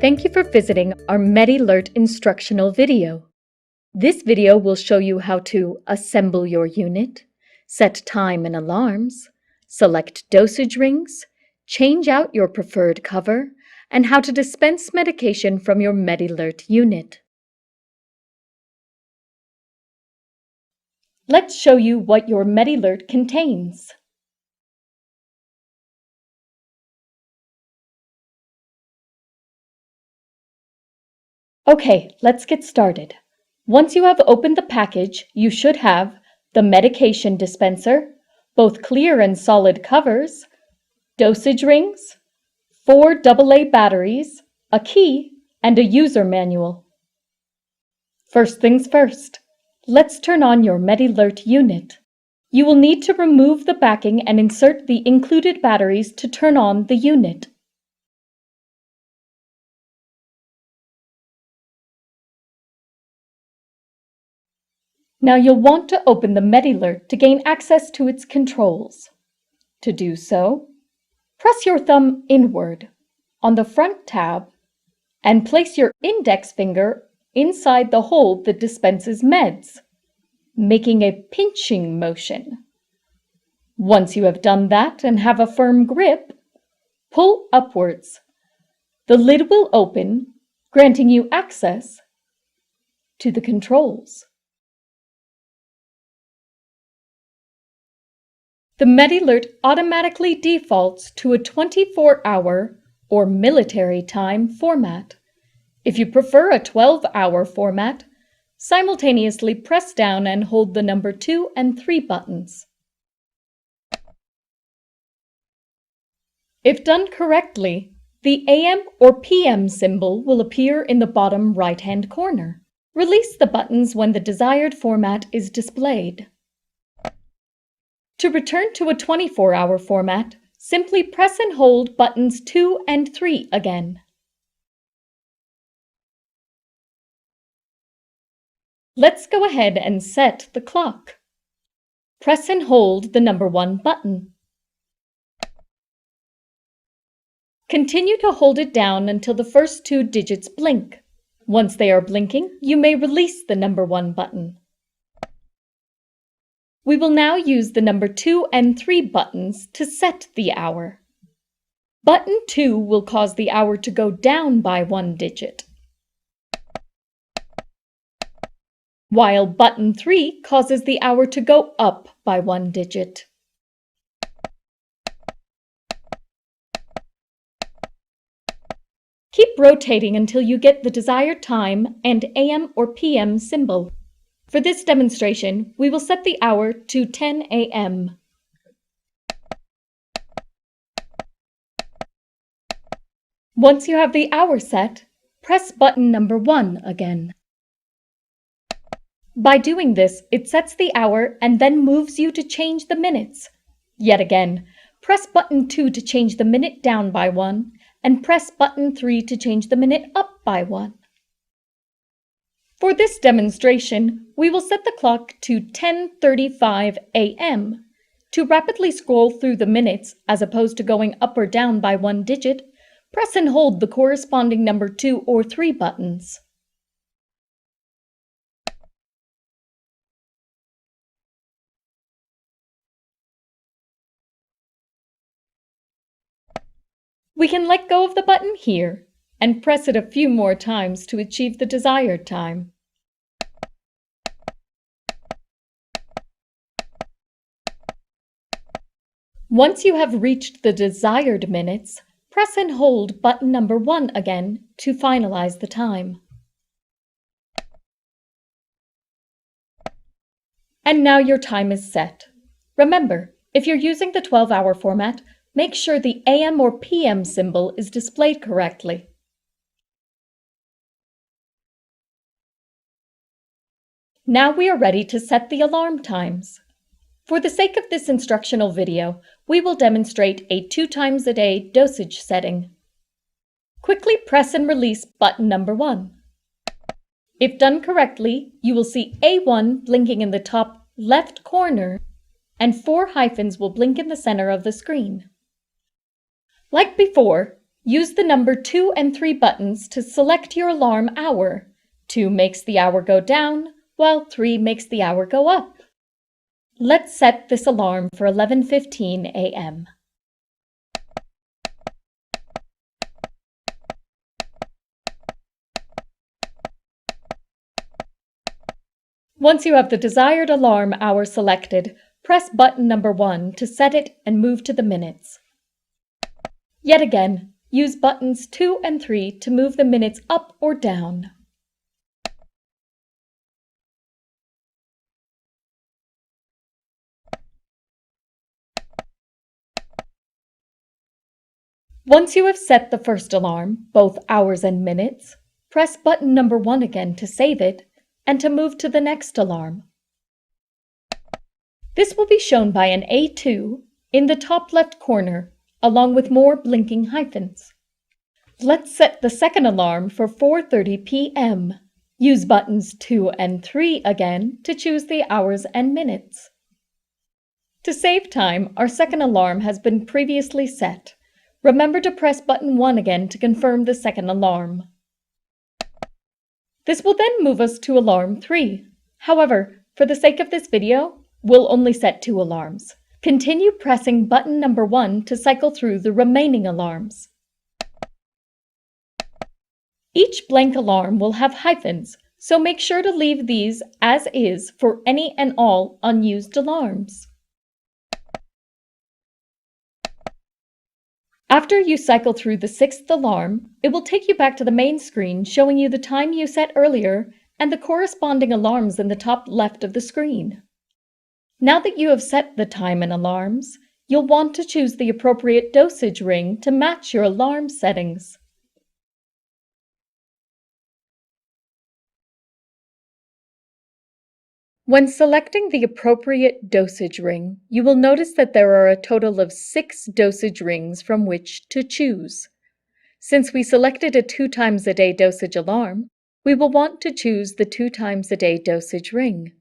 Thank you for visiting our MedELert instructional video. This video will show you how to assemble your unit, set time and alarms, select dosage rings, change out your preferred cover, and how to dispense medication from your MedELert unit. Let's show you what your MedELert contains. Okay, let's get started. Once you have opened the package, you should have the medication dispenser, both clear and solid covers, dosage rings, 4 AA batteries, a key, and a user manual. First things first, let's turn on your MedELert unit. You will need to remove the backing and insert the included batteries to turn on the unit. Now you'll want to open the MedELert to gain access to its controls. To do so, press your thumb inward on the front tab and place your index finger inside the hole that dispenses meds, making a pinching motion. Once you have done that and have a firm grip, pull upwards. The lid will open, granting you access to the controls. The MedELert automatically defaults to a 24-hour or military time format. If you prefer a 12-hour format, simultaneously press down and hold the number 2 and 3 buttons. If done correctly, the AM or PM symbol will appear in the bottom right-hand corner. Release the buttons when the desired format is displayed. To return to a 24-hour format, simply press and hold buttons 2 and 3 again. Let's go ahead and set the clock. Press and hold the number 1 button. Continue to hold it down until the first 2 digits blink. Once they are blinking, you may release the number 1 button. We will now use the number 2 and 3 buttons to set the hour. Button 2 will cause the hour to go down by 1 digit, while button 3 causes the hour to go up by 1 digit. Keep rotating until you get the desired time and AM or PM symbol. For this demonstration, we will set the hour to 10 a.m. Once you have the hour set, press button number 1 again. By doing this, it sets the hour and then moves you to change the minutes. Yet again, press button 2 to change the minute down by 1, and press button 3 to change the minute up by 1. For this demonstration, we will set the clock to 10:35 a.m. To rapidly scroll through the minutes, as opposed to going up or down by 1 digit, press and hold the corresponding number 2 or 3 buttons. We can let go of the button here and press it a few more times to achieve the desired time. Once you have reached the desired minutes, press and hold button number 1 again to finalize the time. And now your time is set. Remember, if you're using the 12-hour format, make sure the AM or PM symbol is displayed correctly. Now we are ready to set the alarm times. For the sake of this instructional video, we will demonstrate a 2 times a day dosage setting. Quickly press and release button number 1. If done correctly, you will see A1 blinking in the top left corner and 4 hyphens will blink in the center of the screen. Like before, Use the number 2 and 3 buttons to select your alarm hour. 2 makes the hour go down, while 3 makes the hour go up. Let's set this alarm for 11:15 a.m. Once you have the desired alarm hour selected, press button number 1 to set it and move to the minutes. Yet again, use buttons 2 and 3 to move the minutes up or down. Once you have set the first alarm, both hours and minutes, press button number 1 again to save it and to move to the next alarm. This will be shown by an A2 in the top left corner, along with more blinking hyphens. Let's set the second alarm for 4:30 p.m. Use buttons 2 and 3 again to choose the hours and minutes. To save time, our second alarm has been previously set. Remember to press button 1 again to confirm the second alarm. This will then move us to alarm 3. However, for the sake of this video, we'll only set 2 alarms. Continue pressing button number 1 to cycle through the remaining alarms. Each blank alarm will have hyphens, so make sure to leave these as is for any and all unused alarms. After you cycle through the 6th alarm, it will take you back to the main screen showing you the time you set earlier and the corresponding alarms in the top left of the screen. Now that you have set the time and alarms, you'll want to choose the appropriate dosage ring to match your alarm settings. When selecting the appropriate dosage ring, you will notice that there are a total of 6 dosage rings from which to choose. Since we selected a 2 times a day dosage alarm, we will want to choose the 2 times a day dosage ring.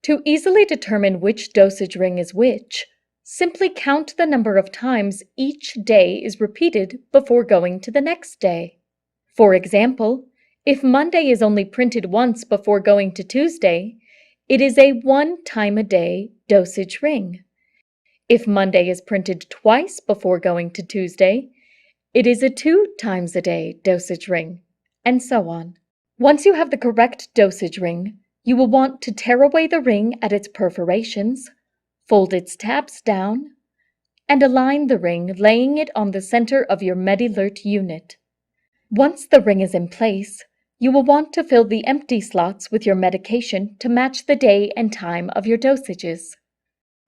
To easily determine which dosage ring is which, simply count the number of times each day is repeated before going to the next day. For example, if Monday is only printed once before going to Tuesday, it is a 1 time a day dosage ring. If Monday is printed twice before going to Tuesday, it is a 2 times a day dosage ring, and so on. Once you have the correct dosage ring, you will want to tear away the ring at its perforations, fold its tabs down, and align the ring, laying it on the center of your MedELert unit. Once the ring is in place, you will want to fill the empty slots with your medication to match the day and time of your dosages.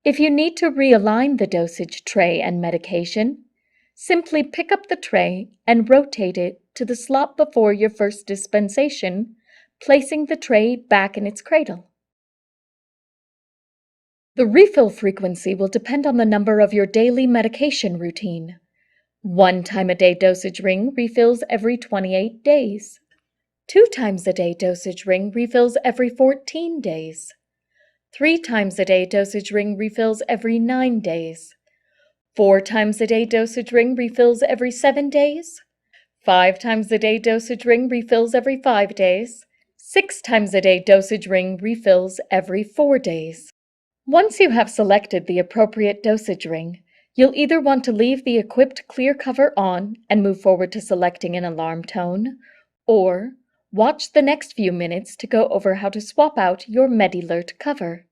If you need to realign the dosage tray and medication, simply pick up the tray and rotate it to the slot before your first dispensation, placing the tray back in its cradle. The refill frequency will depend on the number of your daily medication routine. 1 time a day dosage ring refills every 28 days. 2 times a day dosage ring refills every 14 days. 3 times a day dosage ring refills every 9 days. 4 times a day dosage ring refills every 7 days. 5 times a day dosage ring refills every 5 days. 6 times a day dosage ring refills every 4 days. Once you have selected the appropriate dosage ring, you'll either want to leave the equipped clear cover on and move forward to selecting an alarm tone, or watch the next few minutes to go over how to swap out your MedELert cover.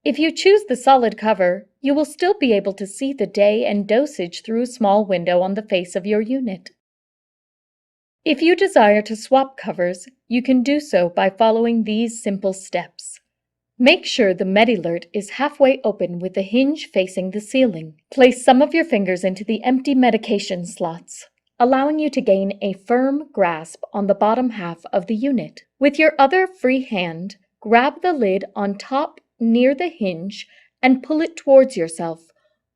If you choose the solid cover, you will still be able to see the day and dosage through a small window on the face of your unit. If you desire to swap covers, you can do so by following these simple steps. Make sure the MedELert is halfway open with the hinge facing the ceiling. Place some of your fingers into the empty medication slots, allowing you to gain a firm grasp on the bottom half of the unit. With your other free hand, grab the lid on top near the hinge and pull it towards yourself,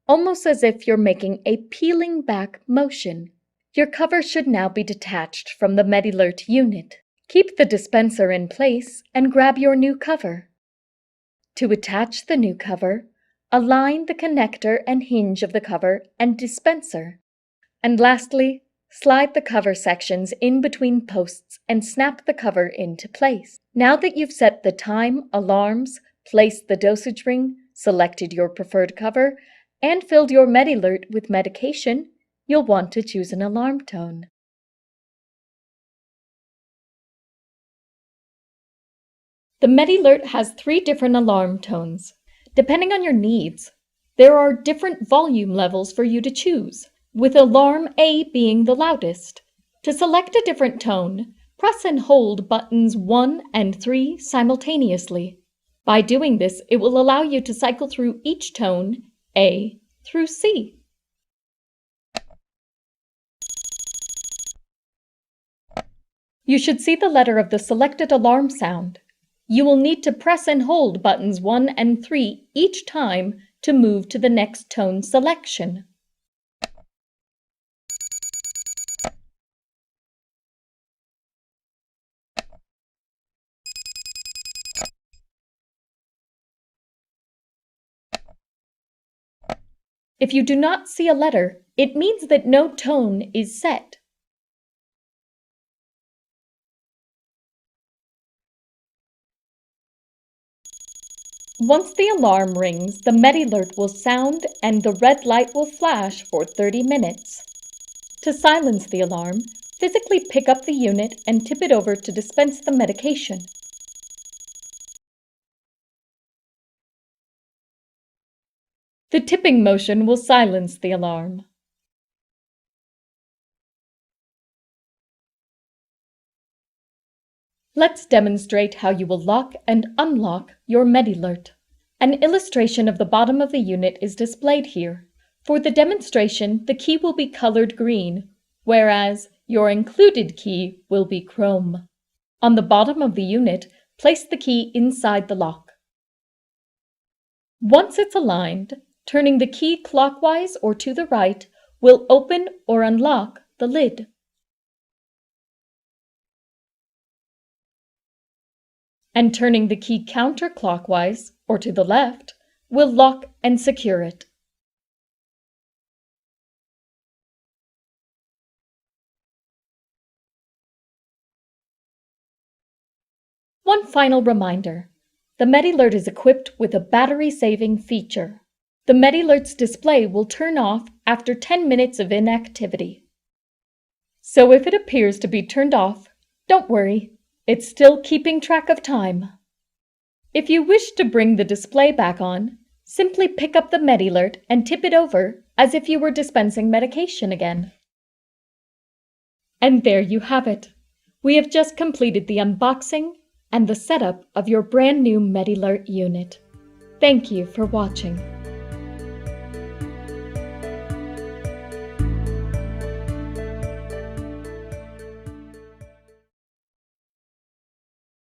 almost as if you're making a peeling back motion. Your cover should now be detached from the MedELert unit. Keep the dispenser in place and grab your new cover. To attach the new cover, align the connector and hinge of the cover and dispenser. And lastly, slide the cover sections in between posts and snap the cover into place. Now that you've set the time, alarms, placed the dosage ring, selected your preferred cover, and filled your MedELert with medication, you'll want to choose an alarm tone. The MedELert has 3 different alarm tones. Depending on your needs, there are different volume levels for you to choose, with alarm A being the loudest. To select a different tone, press and hold buttons 1 and 3 simultaneously. By doing this, it will allow you to cycle through each tone, A through C. You should see the letter of the selected alarm sound. You will need to press and hold buttons 1 and 3 each time to move to the next tone selection. If you do not see a letter, it means that no tone is set. Once the alarm rings, the MedELert will sound and the red light will flash for 30 minutes. To silence the alarm, physically pick up the unit and tip it over to dispense the medication. The tipping motion will silence the alarm. Let's demonstrate how you will lock and unlock your MedELert. An illustration of the bottom of the unit is displayed here. For the demonstration, the key will be colored green, whereas your included key will be chrome. On the bottom of the unit, place the key inside the lock. Once it's aligned, turning the key clockwise or to the right will open or unlock the lid. And turning the key counterclockwise or to the left will lock and secure it. One final reminder. The MedELert is equipped with a battery-saving feature. The MedELert's display will turn off after 10 minutes of inactivity. So if it appears to be turned off, don't worry. It's still keeping track of time. If you wish to bring the display back on, simply pick up the MedELert and tip it over as if you were dispensing medication again. And there you have it. We have just completed the unboxing and the setup of your brand new MedELert unit. Thank you for watching.